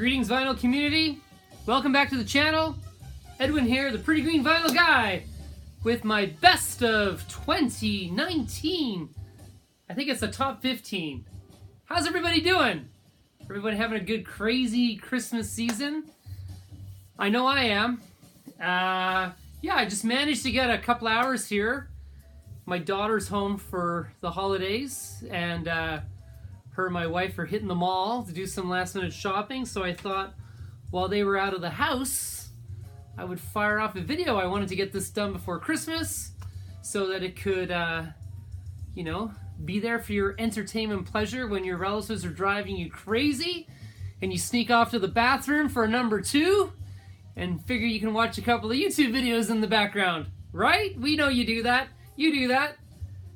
Greetings, vinyl community. Welcome back to the channel. Edwin here, the Pretty Green Vinyl Guy, with my best of 2019. I think it's the top 15. How's everybody doing? Everybody having a good, crazy Christmas season? I know I am. Yeah, I just managed to get a couple hours here. My daughter's home for the holidays, and her and my wife are hitting the mall to do some last minute shopping, so I thought while they were out of the house, I would fire off a video. I wanted to get this done before Christmas so that it could, you know, be there for your entertainment pleasure when your relatives are driving you crazy and you sneak off to the bathroom for a number 2 and figure you can watch a couple of YouTube videos in the background, right? We know you do that. You do that.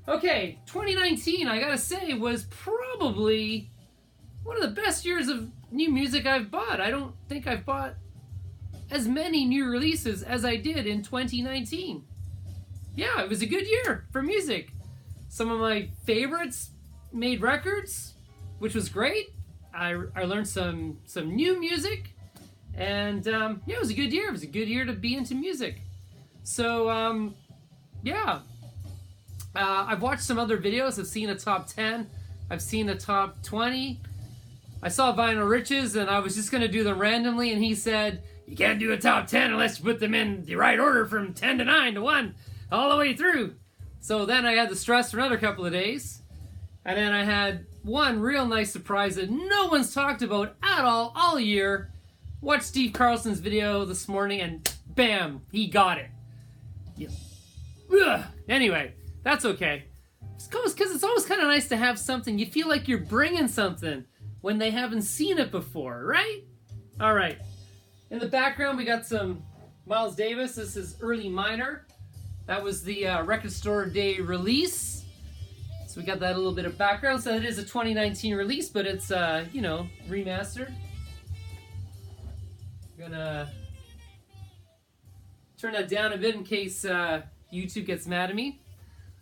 Okay, 2019, I gotta say, was probably one of the best years of new music I've bought. I don't think I've bought as many new releases as I did in 2019. Yeah, it was a good year for music. Some of my favorites made records, which was great. I learned some new music, and yeah, it was a good year. It was a good year to be into music. So, yeah. I've watched some other videos. I've seen a top 10. I've seen a top 20. I saw Vinyl Riches, and I was just going to do them randomly, and he said, you can't do a top 10 unless you put them in the right order from 10 to 9 to 1, all the way through. So then I had the stress for another couple of days, and then I had one real nice surprise that no one's talked about at all year. Watched Steve Carlson's video this morning, and bam, he got it. Yeah. Ugh. Anyway. That's okay. Because it's always kind of nice to have something. You feel like you're bringing something when they haven't seen it before, right? All right. In the background, we got some Miles Davis. This is Early Minor. That was the Record Store Day release. So we got that little bit of background. So it is a 2019 release, but it's, you know, remastered. I'm gonna turn that down a bit in case YouTube gets mad at me.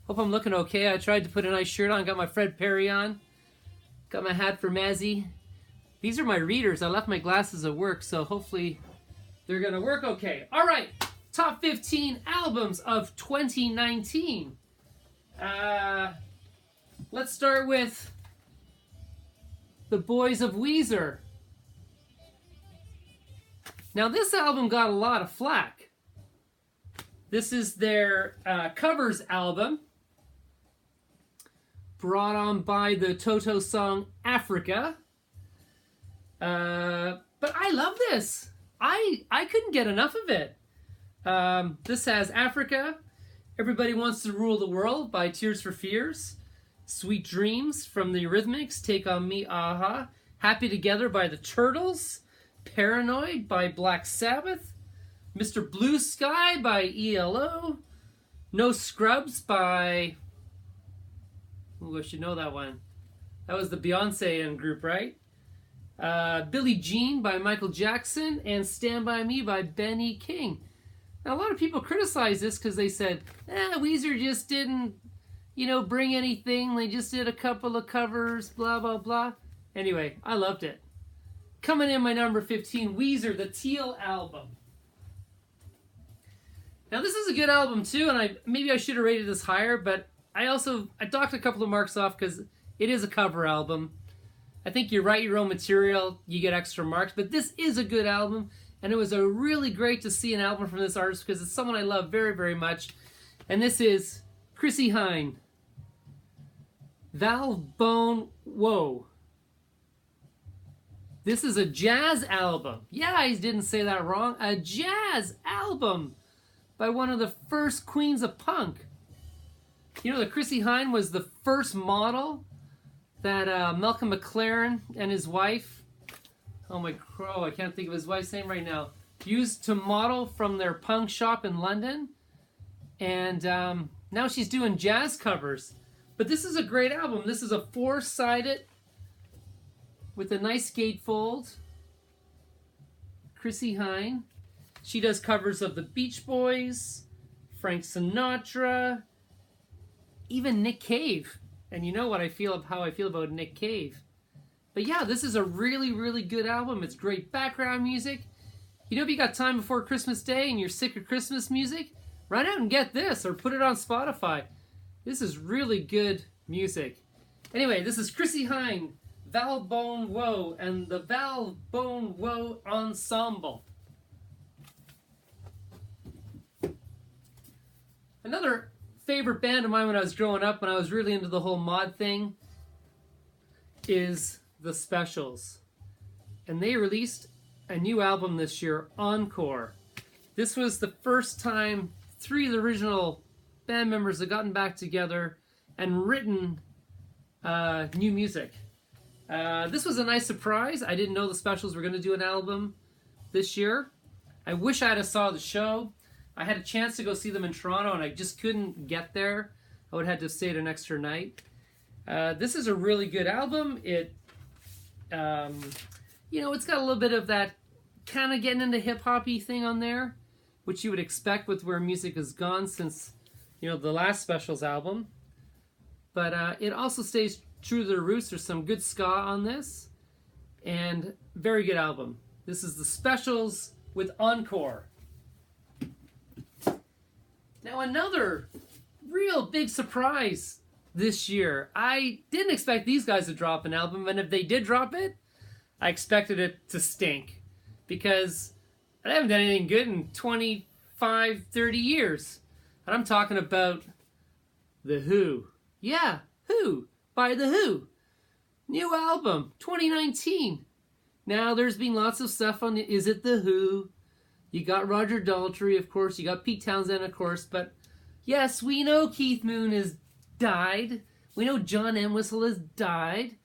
Hope I'm looking okay. I tried to put a nice shirt on. Got my Fred Perry on. Got my hat for Mazzy. These are my readers. I left my glasses at work, so hopefully they're going to work okay. All right. Top 15 albums of 2019. Let's start with The Boys of Weezer. Now, this album got a lot of flack. This is their covers album, brought on by the Toto song Africa. But I love this. I couldn't get enough of it. This has Africa, Everybody Wants to Rule the World by Tears for Fears, Sweet Dreams from the Eurythmics, Take On Me, Aha, Happy Together by the Turtles, Paranoid by Black Sabbath, Mr. Blue Sky by ELO, No Scrubs by... Ooh, I should know that one. That was the Beyonce group, right? Billie Jean by Michael Jackson, and Stand By Me by Benny King. Now, a lot of people criticize this because they said, Weezer just didn't, you know, bring anything. They just did a couple of covers, blah, blah, blah. Anyway, I loved it. Coming in my number 15, Weezer, the Teal album. Now, this is a good album, too, and maybe I should have rated this higher, but I docked a couple of marks off because it is a cover album. I think you write your own material, you get extra marks, but this is a good album, and it was really great to see an album from this artist because it's someone I love very, very much, and this is Chrissie Hynde. Valve Bone Whoa. This is a jazz album. Yeah, I didn't say that wrong. A jazz album by one of the first queens of punk. You know that Chrissie Hynde was the first model that Malcolm McLaren and his wife, oh my crow, I can't think of his wife's name right now, used to model from their punk shop in London. And now she's doing jazz covers. But this is a great album. This is a 4-sided with a nice gatefold. Chrissie Hynde. She does covers of the Beach Boys, Frank Sinatra, even Nick Cave. And you know what how I feel about Nick Cave. But yeah, this is a really, really good album. It's great background music. You know, if you got time before Christmas Day and you're sick of Christmas music, run out and get this or put it on Spotify. This is really good music. Anyway, this is Chrissie Hynde, Val Bone Woe, and the Val Bone Woe Ensemble. Another favorite band of mine when I was growing up, when I was really into the whole mod thing, is The Specials. And they released a new album this year, Encore. This was the first time 3 of the original band members had gotten back together and written new music. This was a nice surprise. I didn't know the Specials were going to do an album this year. I wish I had saw the show. I had a chance to go see them in Toronto, and I just couldn't get there. I would have had to stay an extra night. This is a really good album. It, you know, it's got a little bit of that kind of getting into hip-hop-y thing on there, which you would expect with where music has gone since, you know, the last Specials album. But it also stays true to their roots. There's some good ska on this, and very good album. This is The Specials with Encore. Now, another real big surprise this year. I didn't expect these guys to drop an album, and if they did drop it, I expected it to stink, because I haven't done anything good in 25, 30 years. And I'm talking about The Who. Yeah, Who, by The Who. New album, 2019. Now, there's been lots of stuff on it. Is it The Who? You got Roger Daltrey, of course. You got Pete Townsend, of course. But yes, we know Keith Moon has died. We know John Entwistle has died.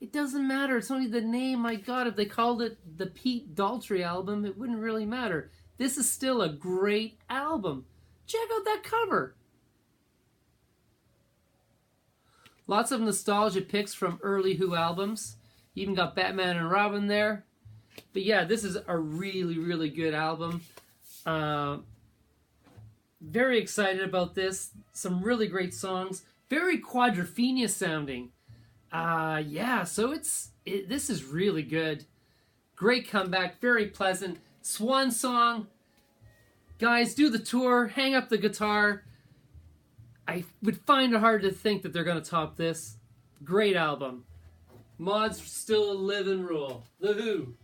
It doesn't matter. It's only the name. My God, if they called it the Pete Daltrey album, it wouldn't really matter. This is still a great album. Check out that cover. Lots of nostalgia picks from early Who albums. You even got Batman and Robin there. But yeah, this is a really, really good album. Very excited about this. Some really great songs. Very quadrophenia sounding. Yeah, so this is really good. Great comeback. Very pleasant. Swan song. Guys, do the tour. Hang up the guitar. I would find it hard to think that they're going to top this. Great album. Mods still live and rule. The Who.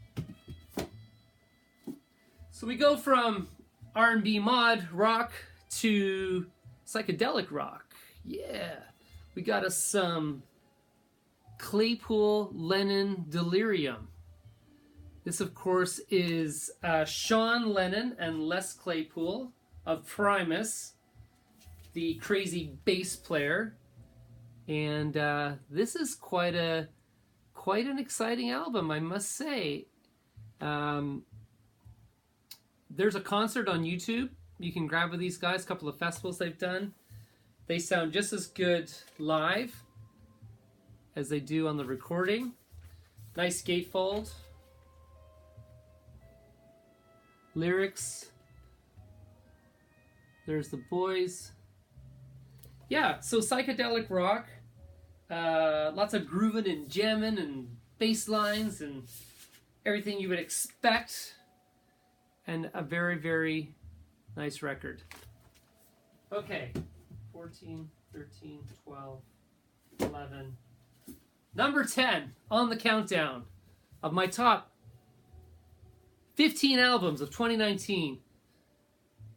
So we go from R&B mod rock to psychedelic rock. Yeah. We got us some Claypool Lennon Delirium. This, of course, is Sean Lennon and Les Claypool of Primus, the crazy bass player. And this is quite an exciting album, I must say. There's a concert on YouTube you can grab with these guys, a couple of festivals they've done. They sound just as good live as they do on the recording. Nice gatefold. Lyrics. There's the boys. Yeah, so psychedelic rock. Lots of grooving and jamming and bass lines and everything you would expect. And a very, very nice record. Okay. 14, 13, 12, 11. Number 10 on the countdown of my top 15 albums of 2019.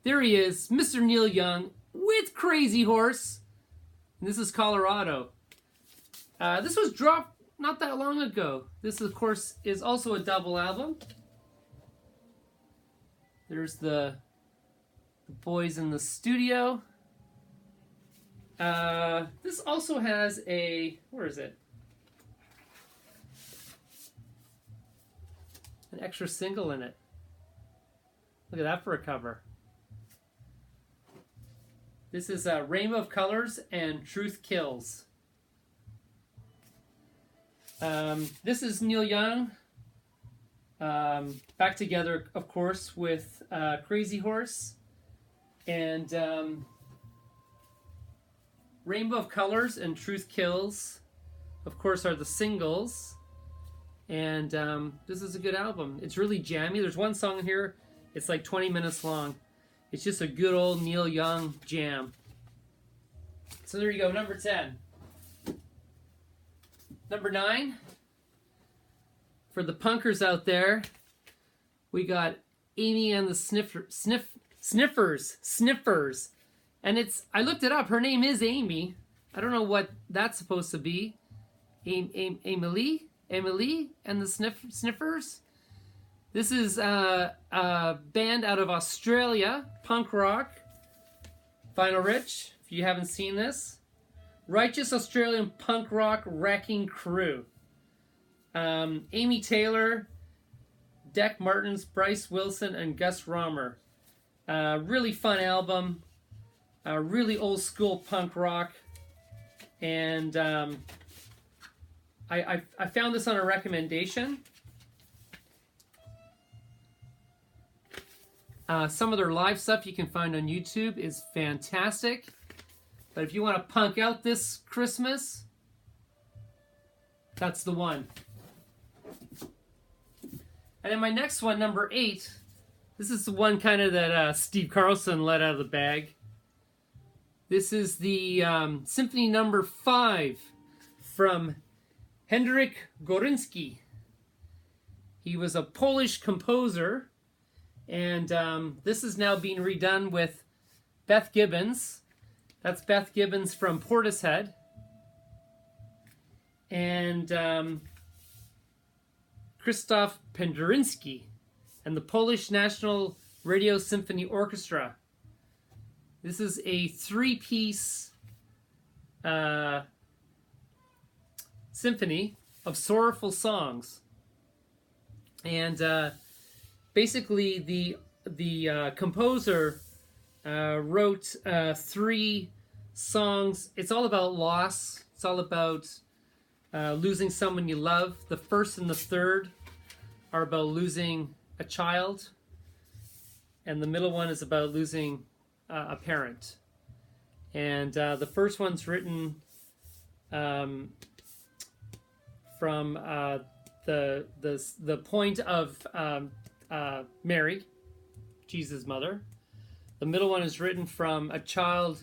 There he is, Mr. Neil Young with Crazy Horse. And this is Colorado. This was dropped not that long ago. This, of course, is also a double album. There's the boys in the studio. This also has a, where is it? An extra single in it. Look at that for a cover. This is Rainbow of Colors and Truth Kills. This is Neil Young. Back together, of course, with Crazy Horse. And Rainbow of Colors and Truth Kills, of course, are the singles. And this is a good album. It's really jammy. There's one song in here, it's like 20 minutes long. It's just a good old Neil Young jam. So there you go, number 10. Number 9, for the punkers out there, we got Amy and the Sniffers. And I looked it up, her name is Amy. I don't know what that's supposed to be. Emily and the Sniffers. This is a band out of Australia, punk rock. Vinyl Rich, if you haven't seen this. Righteous Australian punk rock wrecking crew. Amy Taylor, Deck Martins, Bryce Wilson, and Gus Romer. Really fun album. Really old school punk rock. And I found this on a recommendation. Some of their live stuff you can find on YouTube is fantastic. But if you want to punk out this Christmas, that's the one. And then my next one, number 8, this is the one kind of that Steve Carlson let out of the bag. This is the Symphony number 5 from Hendrik Gorinski. He was a Polish composer, and this is now being redone with Beth Gibbons. That's Beth Gibbons from Portishead. And Krzysztof Penderecki and the Polish National Radio Symphony Orchestra. This is a 3-piece symphony of sorrowful songs. And basically the composer wrote 3 songs. It's all about loss. It's all about losing someone you love. The first and the third are about losing a child. And the middle one is about losing a parent. And the first one's written from the point of Mary, Jesus' mother. The middle one is written from a child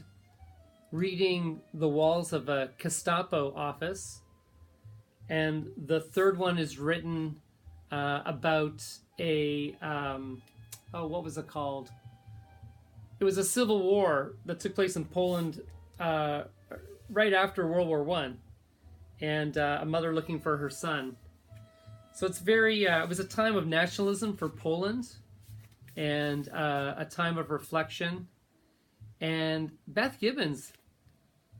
reading the walls of a Gestapo office. And the third one is written about a, what was it called? It was a civil war that took place in Poland right after World War I. And a mother looking for her son. So it's very, it was a time of nationalism for Poland and a time of reflection. And Beth Gibbons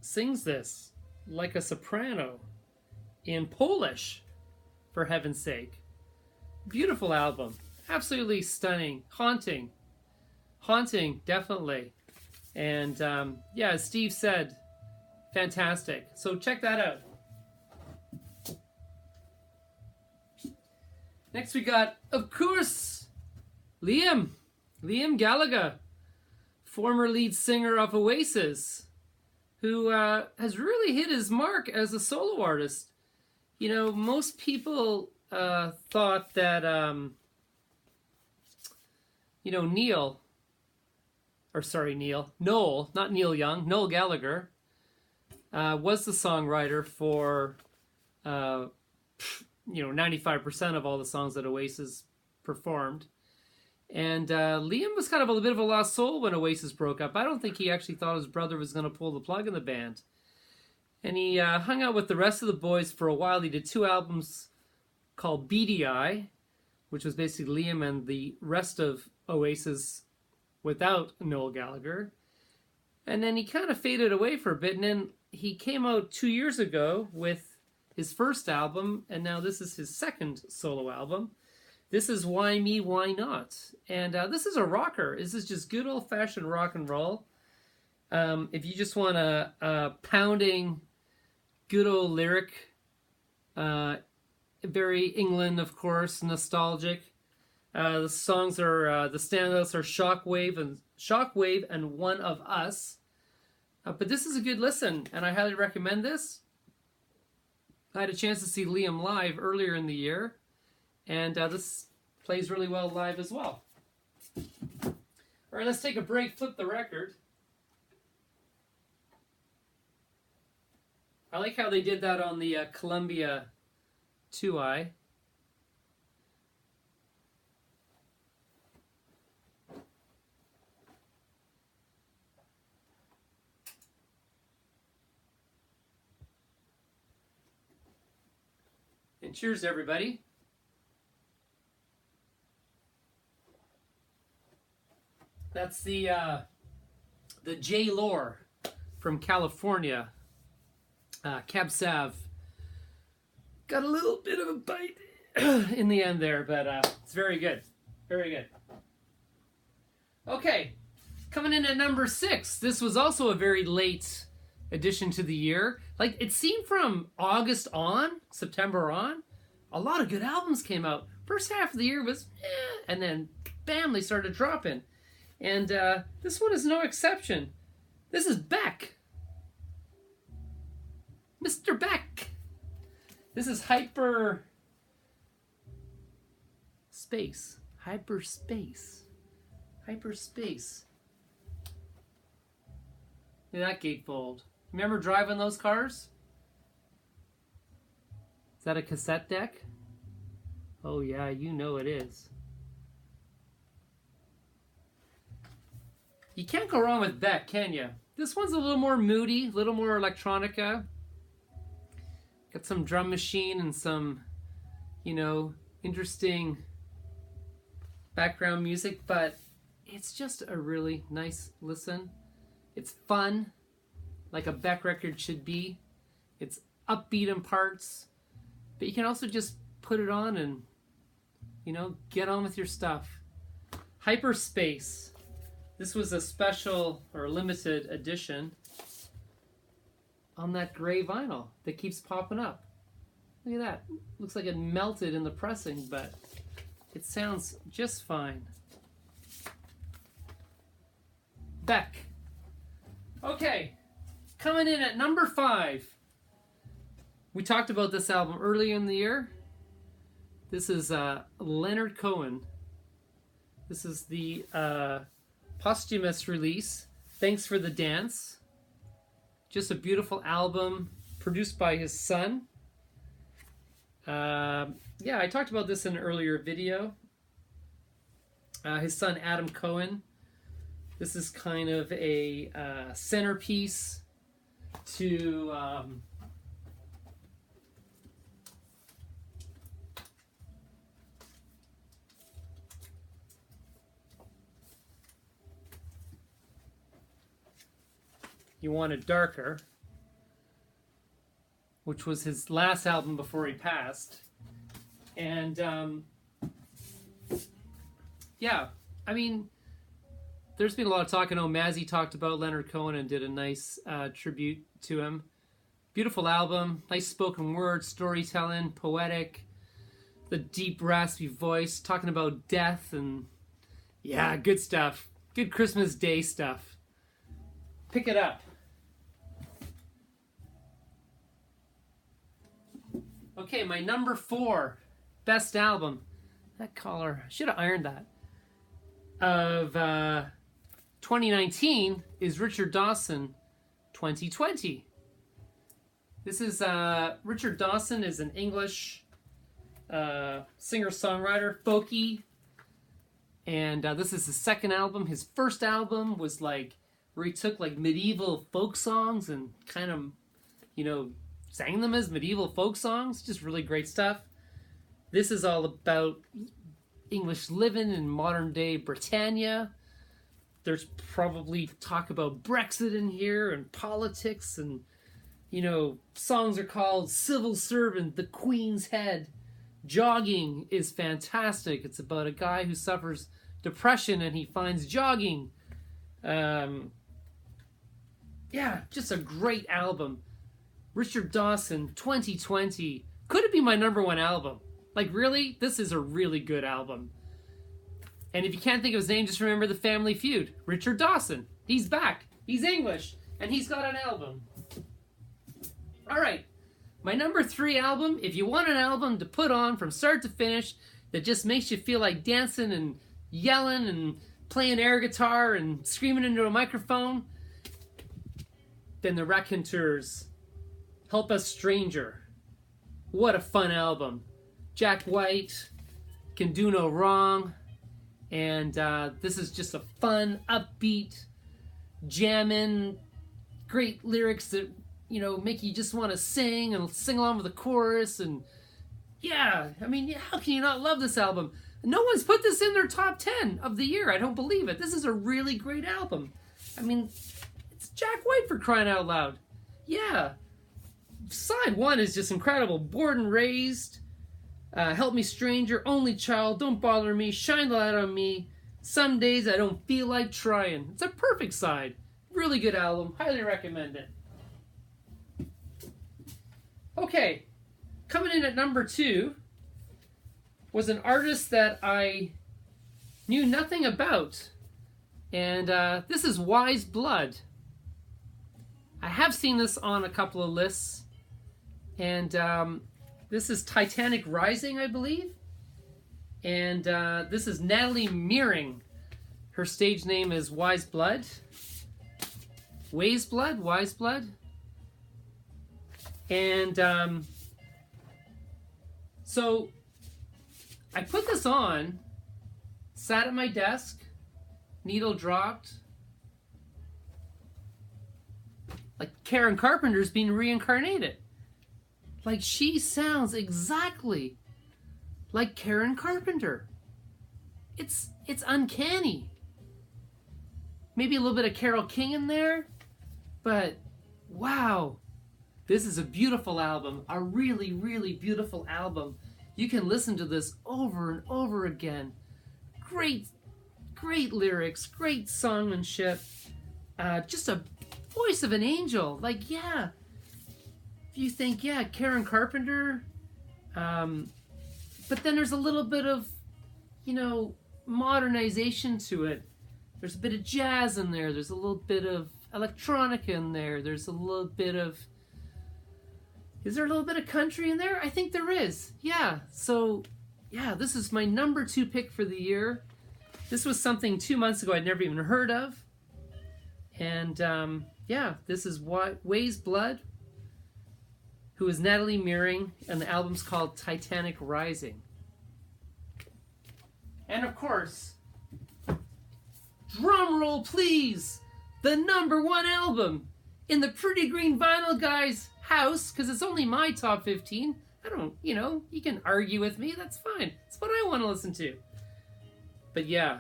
sings this like a soprano in Polish, for heaven's sake. Beautiful album. Absolutely stunning. Haunting. Haunting, definitely. And yeah, as Steve said, fantastic. So check that out. Next we got, of course, Liam Gallagher, former lead singer of Oasis, who has really hit his mark as a solo artist. You know, most people thought that, you know, Noel, not Neil Young, Noel Gallagher, was the songwriter for, you know, 95% of all the songs that Oasis performed. And Liam was kind of a bit of a lost soul when Oasis broke up. I don't think he actually thought his brother was going to pull the plug in the band. And he hung out with the rest of the boys for a while. He did 2 albums called Beady Eye, which was basically Liam and the rest of Oasis without Noel Gallagher. And then he kind of faded away for a bit. And then he came out 2 years ago with his first album, and now this is his second solo album. This is Why Me, Why Not? And this is a rocker. This is just good old-fashioned rock and roll. If you just want a pounding, good old lyric, very England, of course, nostalgic. The songs are, the standouts are Shockwave and One of Us. But this is a good listen, and I highly recommend this. I had a chance to see Liam live earlier in the year, and this plays really well live as well. All right, let's take a break, flip the record. I like how they did that on the Columbia 2i. And cheers, everybody. That's the J. Lore from California. Cab Sav. Got a little bit of a bite in the end there, but it's very good. Very good. Okay, coming in at number 6. This was also a very late addition to the year. Like, it seemed from August on, September on, a lot of good albums came out. First half of the year was and then bam, they started dropping. And this one is no exception. This is Beck. Mr. Beck. This is Hyperspace. Hyperspace. Hyperspace. Look at that gatefold. Remember driving those cars? Is that a cassette deck? Oh yeah, you know it is. You can't go wrong with Beck, can you? This one's a little more moody, a little more electronica. Got some drum machine and some, you know, interesting background music, but it's just a really nice listen. It's fun, like a Beck record should be. It's upbeat in parts, but you can also just put it on and, you know, get on with your stuff. Hyperspace. This was a special or limited edition on that gray vinyl that keeps popping up. Look at that. Looks like it melted in the pressing, but it sounds just fine. Beck. Okay, coming in at number 5. We talked about this album earlier in the year. This is Leonard Cohen. This is the posthumous release, Thanks for the Dance. Just a beautiful album produced by his son. Yeah, I talked about this in an earlier video. His son Adam Cohen. This is kind of a centerpiece to You Want It Darker, which was his last album before he passed. And yeah, I mean, there's been a lot of talk. I know Mazzy talked about Leonard Cohen and did a nice tribute to him. Beautiful album, nice spoken word, storytelling, poetic, the deep raspy voice, talking about death, and yeah, good stuff. Good Christmas Day stuff. Pick it up. Okay, my number 4 best album. That collar, I should have ironed that. Of 2019 is Richard Dawson, 2020. This is Richard Dawson is an English singer-songwriter, folky, and this is his second album. His first album was like where he took like medieval folk songs and kind of, you know, sang them as medieval folk songs. Just really great stuff. This is all about English living in modern day Britannia. There's probably talk about Brexit in here and politics, and you know, songs are called Civil Servant, The Queen's Head. Jogging is fantastic. It's about a guy who suffers depression and he finds jogging. Yeah, just a great album. Richard Dawson, 2020. Could it be my number 1 album? Like, really? This is a really good album. And if you can't think of his name, just remember The Family Feud. Richard Dawson. He's back. He's English. And he's got an album. All right. My number 3 album, if you want an album to put on from start to finish that just makes you feel like dancing and yelling and playing air guitar and screaming into a microphone, then the Raconteurs, Help Us Stranger. What a fun album. Jack White, Can Do No Wrong, and this is just a fun, upbeat, jamming, great lyrics that, you know, make you just want to sing and sing along with the chorus. And yeah, I mean, how can you not love this album? No one's put this in their top 10 of the year. I don't believe it. This is a really great album. I mean, it's Jack White, for crying out loud. Yeah. Side 1 is just incredible. Born and Raised, Help Me Stranger, Only Child, Don't Bother Me, Shine the Light on Me, Some Days I Don't Feel Like Trying. It's a perfect side. Really good album. Highly recommend it. Okay, coming in at number 2 was an artist that I knew nothing about, and this is Wise Blood. I have seen this on a couple of lists, and this is Titanic Rising, I believe, and this is Natalie Mirren. Her stage name is Wise Blood. Wise Blood. And so I put this on, sat at my desk, needle dropped, like Karen Carpenter's being reincarnated. Like, she sounds exactly like Karen Carpenter. It's uncanny. Maybe a little bit of Carole King in there, but wow. This is a beautiful album, a really, really beautiful album. You can listen to this over and over again. Great, great lyrics, great songmanship. Just a voice of an angel. Like, yeah, if you think, yeah, Karen Carpenter, but then there's a little bit of, you know, modernization to it. There's a bit of jazz in there. There's a little bit of electronica in there. There's a little bit of... Is there a little bit of country in there? I think there is. Yeah. So, yeah, this is my number 2 pick for the year. This was something 2 months ago I'd never even heard of. And, yeah, this is Wise Blood, who is Natalie Mirren, and the album's called Titanic Rising. And, of course, drum roll, please, the number 1 album in the Pretty Green Vinyl Guys house, because it's only my top 15. I don't, you know, you can argue with me, that's fine. It's what I want to listen to. But yeah,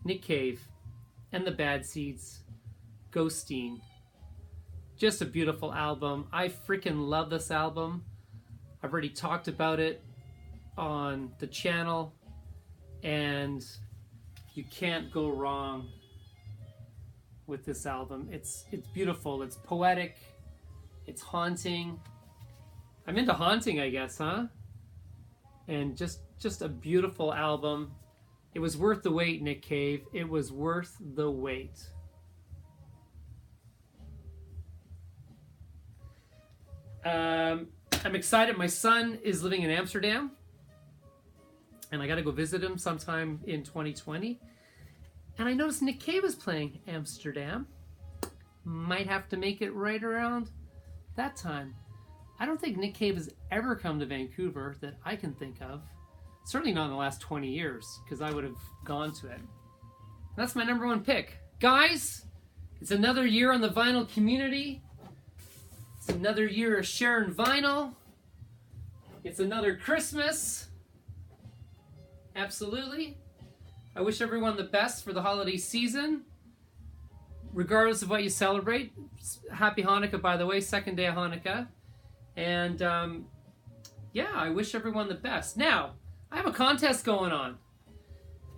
Nick Cave and the Bad Seeds, Ghosteen. Just a beautiful album. I freaking love this album. I've already talked about it on the channel, and you can't go wrong with this album. It's beautiful, it's poetic, it's haunting. I'm into haunting, I guess, huh? And just a beautiful album. It was worth the wait, Nick Cave. It was worth the wait. I'm excited. My son is living in Amsterdam, and I got to go visit him sometime in 2020. And I noticed Nick Cave is playing Amsterdam. Might have to make it right around that time. I don't think Nick Cave has ever come to Vancouver that I can think of. Certainly not in the last 20 years, because I would have gone to it. That's my number 1 pick. Guys, it's another year on the vinyl community. It's another year of sharing vinyl. It's another Christmas. Absolutely. I wish everyone the best for the holiday season, regardless of what you celebrate. Happy Hanukkah, by the way, second day of Hanukkah. And yeah, I wish everyone the best. Now, I have a contest going on.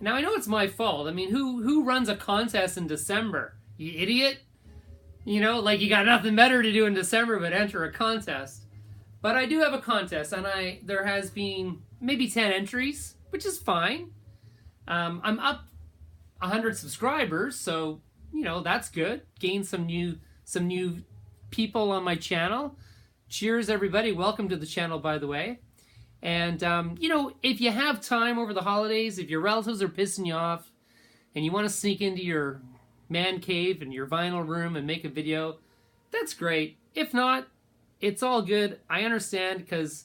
Now, I know it's my fault. I mean, who runs a contest in December? You idiot? You know, like you got nothing better to do in December but enter a contest. But I do have a contest, and there has been maybe 10 entries, which is fine. I'm up 100 subscribers, so, you know, that's good. Gained some new people on my channel. Cheers, everybody. Welcome to the channel, by the way. And, you know, if you have time over the holidays, if your relatives are pissing you off and you want to sneak into your man cave and your vinyl room and make a video, that's great. If not, it's all good. I understand because,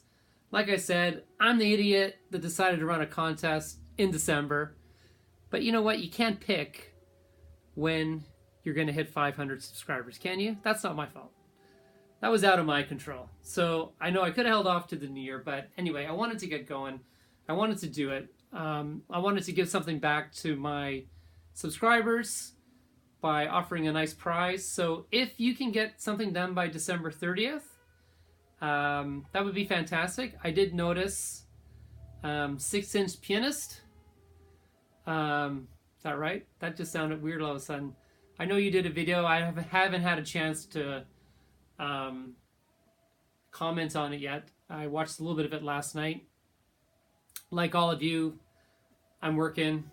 like I said, I'm the idiot that decided to run a contest in December. But you know what? You can't pick when you're going to hit 500 subscribers, can you? That's not my fault. That was out of my control. So I know I could have held off to the new year, but anyway, I wanted to get going. I wanted to do it. I wanted to give something back to my subscribers by offering a nice prize. So if you can get something done by December 30th, that would be fantastic. I did notice 6-inch pianist. Is that right? That just sounded weird all of a sudden. I know you did a video. I haven't had a chance to comment on it yet. I watched a little bit of it last night. Like all of you, I'm working.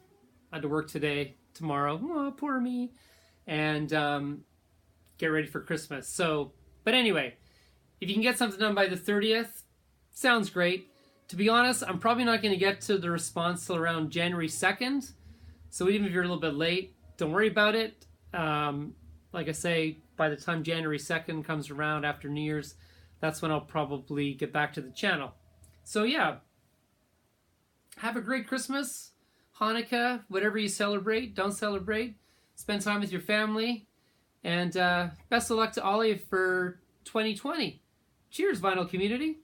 I had to work today, tomorrow. Oh, poor me. And get ready for Christmas. So, but anyway, if you can get something done by the 30th, sounds great. To be honest, I'm probably not going to get to the response till around January 2nd. So even if you're a little bit late, don't worry about it. Like I say, by the time January 2nd comes around after New Year's, that's when I'll probably get back to the channel. So yeah, have a great Christmas, Hanukkah, whatever you celebrate, don't celebrate. Spend time with your family. And best of luck to all of you for 2020. Cheers, vinyl community.